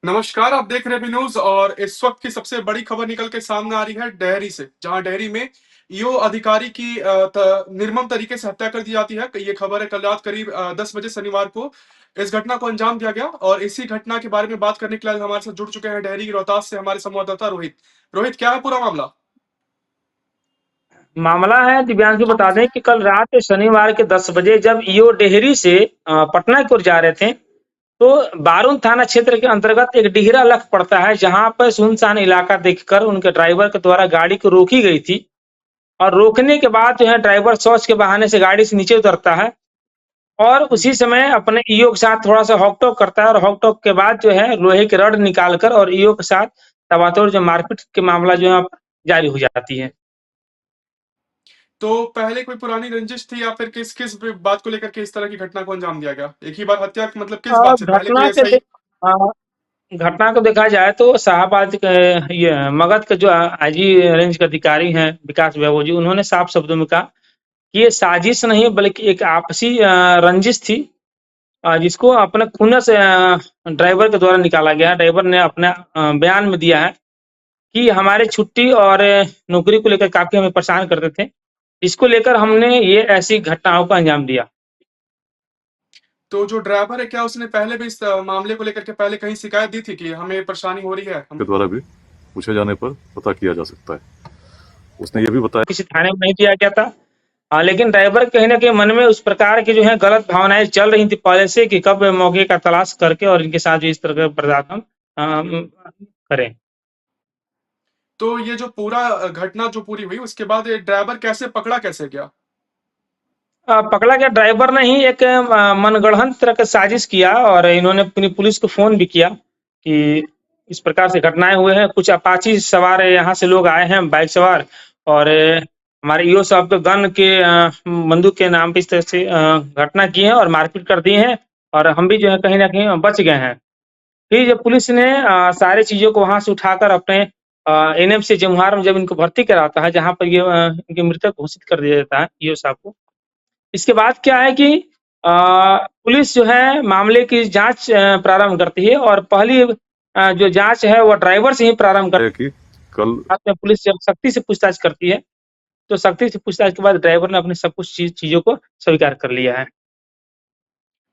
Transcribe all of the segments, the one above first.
नमस्कार, आप देख रहे हैं बी न्यूज और इस वक्त की सबसे बड़ी खबर निकल के सामने आ रही है डेहरी से, जहां डेहरी में ईओ अधिकारी की निर्मम तरीके से हत्या कर दी जाती है। ये खबर है कल रात करीब 10 बजे शनिवार को इस घटना को अंजाम दिया गया और इसी घटना के बारे में बात करने के लिए हमारे साथ जुड़ चुके हैं डेहरी की रोहतास से हमारे संवाददाता रोहित। रोहित, क्या है पूरा मामला? मामला है दिव्यांशु, बता दें कि कल रात शनिवार के 10 बजे जब ईओ डेहरी से पटना की ओर जा रहे थे, तो बारून थाना क्षेत्र के अंतर्गत एक डिहरा लख पड़ता है, जहां पर सुनसान इलाका देखकर उनके ड्राइवर के द्वारा गाड़ी को रोकी गई थी। और रोकने के बाद जो है ड्राइवर शौच के बहाने से गाड़ी से नीचे उतरता है और उसी समय अपने ईओ के साथ थोड़ा सा हॉक करता है, और हॉक के बाद जो है लोहे की रड निकालकर और ईओ के साथ तबातोड़ जो मारपीट के मामला जो है जारी हो जाती है। तो पहले कोई पुरानी रंजिश थी या फिर किस किस बात को लेकर के इस तरह की घटना को अंजाम दिया गया? एक ही बार हत्या, मतलब किस और बात से पहले कोई ऐसा ही? घटना को देखा जाए तो शाहबाद के ये मगध के जो आईजी रेंज के अधिकारी हैं विकास वैभव जी, उन्होंने साफ शब्दों में कहा कि ये साजिश नहीं बल्कि एक आपसी रंजिश थी, जिसको अपने खुन्नस से ड्राइवर के द्वारा निकाला गया। ड्राइवर ने अपने बयान में दिया है कि हमारे छुट्टी और नौकरी को लेकर काफी हमें परेशान करते थे, इसको लेकर हमने ये ऐसी घटनाओं को अंजाम दिया। तो जो ड्राइवर है, क्या उसने पहले भी इस मामले को लेकर के पहले कहीं शिकायत दी थी कि हमें परेशानी हो रही है के द्वारा भी पूछे जाने पर पता किया जा सकता है। उसने ये भी बताया किसी थाने में नहीं दिया गया था। लेकिन ड्राइवर कहीं न कहीं मन में उस प्रकार की जो है गलत भावनाएँ चल रही थी पहले से, कि कब मौके का तलाश करके और इनके साथ जो इस तरह का बर्ताव हम करें। तो ये जो पूरा घटना जो पूरी हुई उसके बाद ये ड्राइवर कैसे पकड़ा, कैसे गया? पकड़ा गया ड्राइवर ने ही एक मनगढ़ंत तरह का साजिश किया, और इन्होंने अपनी पुलिस को फ़ोन भी किया कि इस प्रकार से घटनाएँ हुए हैं। कुछ अपाची सवार यहाँ से लोग आए हैं बाइक सवार, और हमारे ईओ साहब के गन के बंदूक के नाम पे इस तरह से घटना की है और मारपीट कर दी है, और हम भी जो है कहीं न कहीं बच गए हैं। फिर जब पुलिस ने सारी चीज़ों को वहाँ से उठाकर अपने एनएमसी जमुहार में जब इनको भर्ती कराता है, जहाँ पर ये इनके मृतक घोषित कर दिया जाता है ईओ साहब को। इसके बाद क्या है कि पुलिस जो है मामले की जाँच प्रारंभ करती है, और पहली जो जाँच है वो ड्राइवर से ही प्रारंभ है कि कल करती है। पुलिस जब सख्ती से पूछताछ करती है, तो सख्ती से पूछताछ के बाद ड्राइवर ने अपने सब कुछ चीज़ों को स्वीकार कर लिया है।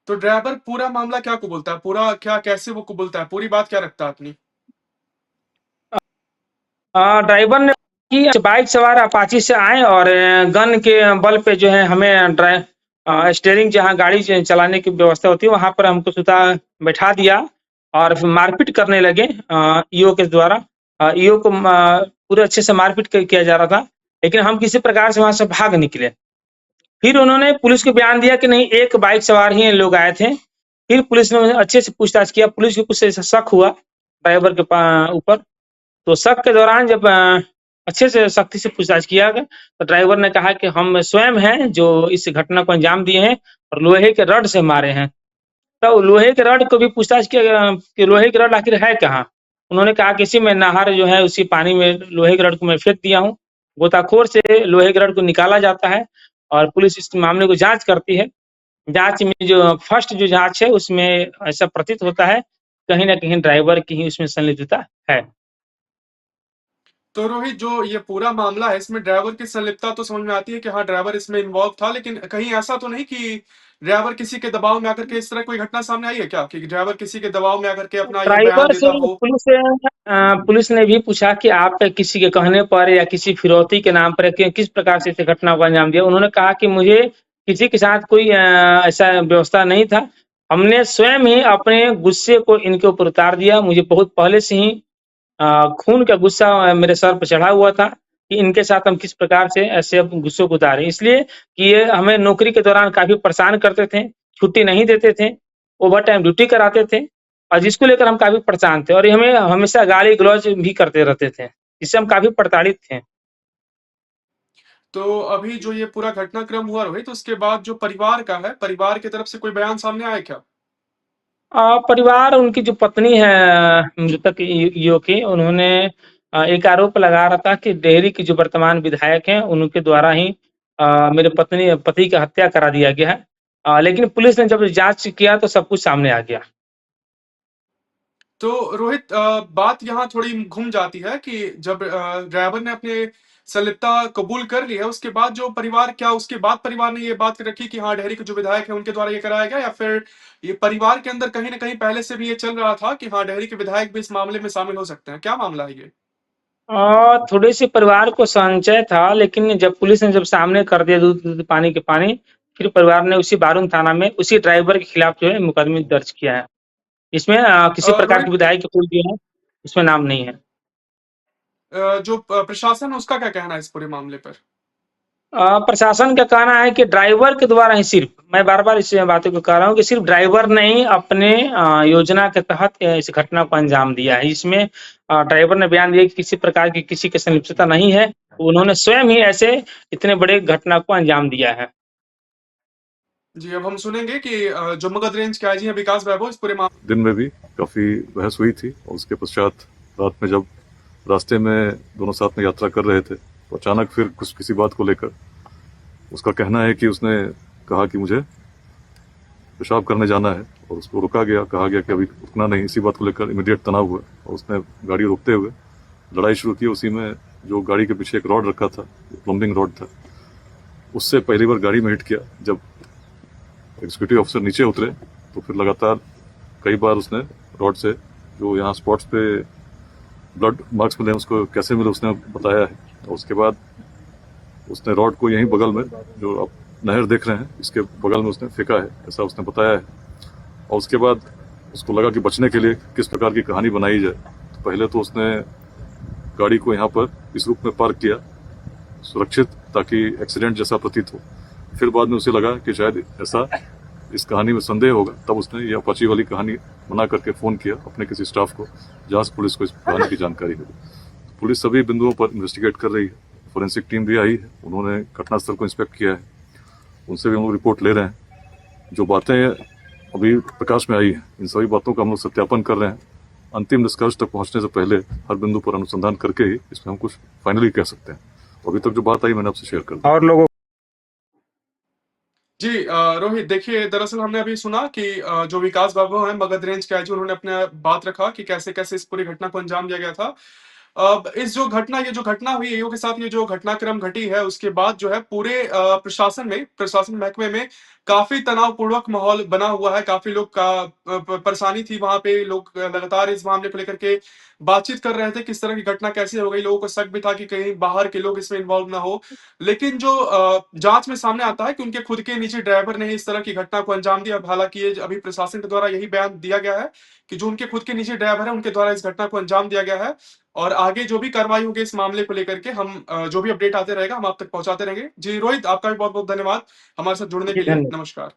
तो ड्राइवर पूरा मामला क्या कबूलता है, पूरा क्या कैसे वो कबूलता है, पूरी बात क्या रखता है अपनी? ड्राइवर ने कि बाइक सवार अपाची से आए और गन के बल पे जो है हमें स्टीयरिंग जहाँ गाड़ी चलाने की व्यवस्था होती है वहां पर हमको सुता बैठा दिया, और फिर मारपीट करने लगे ईओ के द्वारा। ईओ को पूरे अच्छे से मारपीट किया जा रहा था, लेकिन हम किसी प्रकार से वहां से भाग निकले। फिर उन्होंने पुलिस को बयान दिया कि नहीं, एक बाइक सवार ही लोग आए थे। फिर पुलिस ने अच्छे से पूछताछ किया, पुलिस को कुछ ऐसा शक हुआ ड्राइवर के ऊपर। तो शक के दौरान जब अच्छे से सख्ती से पूछताछ किया गया, तो ड्राइवर ने कहा कि हम स्वयं हैं जो इस घटना को अंजाम दिए हैं और लोहे के रड से मारे हैं। तो लोहे के रड को भी पूछताछ किया गया कि लोहे के रड आखिर है कहाँ? उन्होंने कहा कि इसी में नहर जो है उसी पानी में लोहे के रड को मैं फेंक दिया हूँ। गोताखोर से लोहे के रड को निकाला जाता है और पुलिस इस मामले को जाँच करती है। जाँच में जो फर्स्ट जो जाँच है उसमें ऐसा प्रतीत होता है, कहीं न कहीं ड्राइवर की ही उसमें संलिप्तता है। तो रोहित, जो ये पूरा मामला है इसमें ड्राइवर की संलिप्तता तो समझ में आती है कि हाँ ड्राइवर इसमें इन्वॉल्व था, लेकिन कहीं ऐसा तो नहीं कि ड्राइवर किसी के दबाव में आकर के इस तरह कोई घटना सामने आई है क्या, कि ड्राइवर किसी के दबाव में आकर के अपना ये बयान ड्राइवर से देता हो? पुलिस ने भी पूछा कि आप किसी के कहने पर या किसी फिरौती के नाम पर किस प्रकार से इस घटना को अंजाम दिया। उन्होंने कहा कि मुझे किसी के साथ कोई ऐसा व्यवस्था नहीं था, हमने स्वयं ही अपने गुस्से को इनके ऊपर उतार दिया। मुझे बहुत पहले से ही खून का गुस्सा मेरे सर पर चढ़ा हुआ था कि इनके साथ हम किस प्रकार से ऐसे अब गुस्से को उतारें, इसलिए कि ये हमें नौकरी के दौरान काफी परेशान करते थे, छुट्टी नहीं देते थे, ओवर टाइम ड्यूटी कराते थे, और जिसको लेकर हम काफी परेशान थे, और ये हमें हमेशा गाली गलौज भी करते रहते थे, जिससे हम काफी प्रताड़ित थे। तो अभी जो ये पूरा घटनाक्रम हुआ रोहित, उसके बाद जो परिवार का है, परिवार की तरफ से कोई बयान सामने आया क्या? परिवार, उनकी जो पत्नी है मृतक युवक की, उन्होंने एक आरोप लगा रहा था कि डेहरी की जो वर्तमान विधायक हैं उनके द्वारा ही मेरे पति की हत्या करा दिया गया है। लेकिन पुलिस ने जब जांच किया तो सब कुछ सामने आ गया। तो रोहित, बात यहाँ थोड़ी घूम जाती है कि जब ड्राइवर ने अपने संलिप्तता कबूल कर ली है, उसके बाद जो परिवार, क्या उसके बाद परिवार ने ये बात रखी कि हाँ, डेहरी के जो विधायक हैं उनके द्वारा ये कराया गया, या फिर ये परिवार के अंदर कहीं न कहीं पहले से भी ये चल रहा था कि हाँ, डेहरी के विधायक भी इस मामले में शामिल हो सकते हैं? क्या मामला है ये? थोड़े से परिवार को संशय था, लेकिन जब पुलिस ने जब सामने कर दिया दूध दूध पानी के पानी, फिर परिवार ने उसी बारून थाना में उसी ड्राइवर के खिलाफ जो है मुकदमे दर्ज किया है। इसमें किसी प्रकार की रोहित, विधायक के कोई जो है इसमें नाम नहीं है। जो प्रशासन है उसका क्या कहना है इस पूरे मामले पर? प्रशासन का कहना है कि ड्राइवर के द्वारा ही, सिर्फ मैं बार-बार इस बातों को कह रहा हूँ कि सिर्फ ड्राइवर ने ही अपने योजना के तहत इस घटना को अंजाम दिया है। इसमें ड्राइवर ने बयान दिया कि किसी प्रकार की किसी की संलिप्तता नहीं है। उन्होंने स्वयं ही ऐसे इतने बड़े घटना को अंजाम दिया है। जी, अब हम सुनेंगे कि जो मगध रेंज के आईजी हैं विकास वैभव इस पूरे दिन में भी काफ़ी बहस हुई थी और उसके पश्चात रात में जब रास्ते में दोनों साथ में यात्रा कर रहे थे तो अचानक फिर किसी बात को लेकर उसका कहना है कि उसने कहा कि मुझे पेशाब करने जाना है और उसको रोका गया, कहा गया कि अभी रुकना नहीं। इसी बात को लेकर इमीडिएट तनाव हुआ और उसने गाड़ी रोकते हुए लड़ाई शुरू की। उसी में जो गाड़ी के पीछे एक रॉड रखा था, प्लम्बिंग रॉड था, उससे पहली बार गाड़ी में हिट किया। जब एग्जीक्यूटिव ऑफिसर नीचे उतरे तो फिर लगातार कई बार उसने रॉड से, जो यहाँ स्पॉट्स पे ब्लड मार्क्स मिले उसको कैसे मिले उसने बताया है। और उसके बाद उसने रॉड को यहीं बगल में, जो आप नहर देख रहे हैं इसके बगल में उसने फेंका है, ऐसा उसने बताया है। और उसके बाद उसको लगा कि बचने के लिए किस प्रकार की कहानी बनाई जाए। तो पहले तो उसने गाड़ी को यहाँ पर इस रूप में पार्क किया सुरक्षित, ताकि एक्सीडेंट जैसा प्रतीत हो। फिर बाद में उसे लगा कि शायद ऐसा इस कहानी में संदेह होगा, तब उसने ये अपाची वाली कहानी बना करके फ़ोन किया अपने किसी स्टाफ को, जहाँ से पुलिस को इस कहानी की जानकारी मिली। पुलिस सभी बिंदुओं पर इन्वेस्टिगेट कर रही है। फोरेंसिक टीम भी आई है, उन्होंने घटनास्थल को इंस्पेक्ट किया है, उनसे भी हम लोग रिपोर्ट ले रहे हैं। जो बातें अभी प्रकाश में आई हैं, इन सभी बातों का हम लोग सत्यापन कर रहे हैं। अंतिम निष्कर्ष तक पहुंचने से पहले हर बिंदु पर अनुसंधान करके ही इसमें हम कुछ फाइनली कह सकते हैं। अभी तक जो बात आई मैंने आपसे शेयर कर दी। और लोगों जी, रोहित, देखिए, दरअसल हमने अभी सुना कि जो विकास वैभव हैं मगध रेंज के आईजी, उन्होंने अपना बात रखा कि कैसे-कैसे इस पूरी घटना को अंजाम दिया गया था। अब इस जो घटना ये जो घटना हुई एओ के साथ, ये जो घटनाक्रम घटी है, उसके बाद जो है पूरे प्रशासन महकमे में काफ़ी तनावपूर्वक माहौल बना हुआ है। काफ़ी लोग का परेशानी थी वहाँ पे। लोग लगातार इस मामले को लेकर के बातचीत कर रहे थे, किस तरह की घटना कैसे हो गई। लोगों को शक भी था कि कहीं बाहर के लोग इसमें इन्वॉल्व ना हो। लेकिन जो जाँच में सामने आता है कि उनके खुद के निजी ड्राइवर ने ही इस तरह की घटना को अंजाम दिया। हालाँकि ये अभी प्रशासन के द्वारा यही बयान दिया गया है कि जो उनके खुद के निजी ड्राइवर हैं, उनके द्वारा इस घटना को अंजाम दिया गया है। और आगे जो भी कार्रवाई होगी इस मामले को लेकर के, हम जो भी अपडेट आते रहेगा हम आप तक पहुँचाते रहेंगे। जी रोहित, आपका भी बहुत-बहुत धन्यवाद हमारे साथ जुड़ने जी के लिए। धन्यवाद। नमस्कार।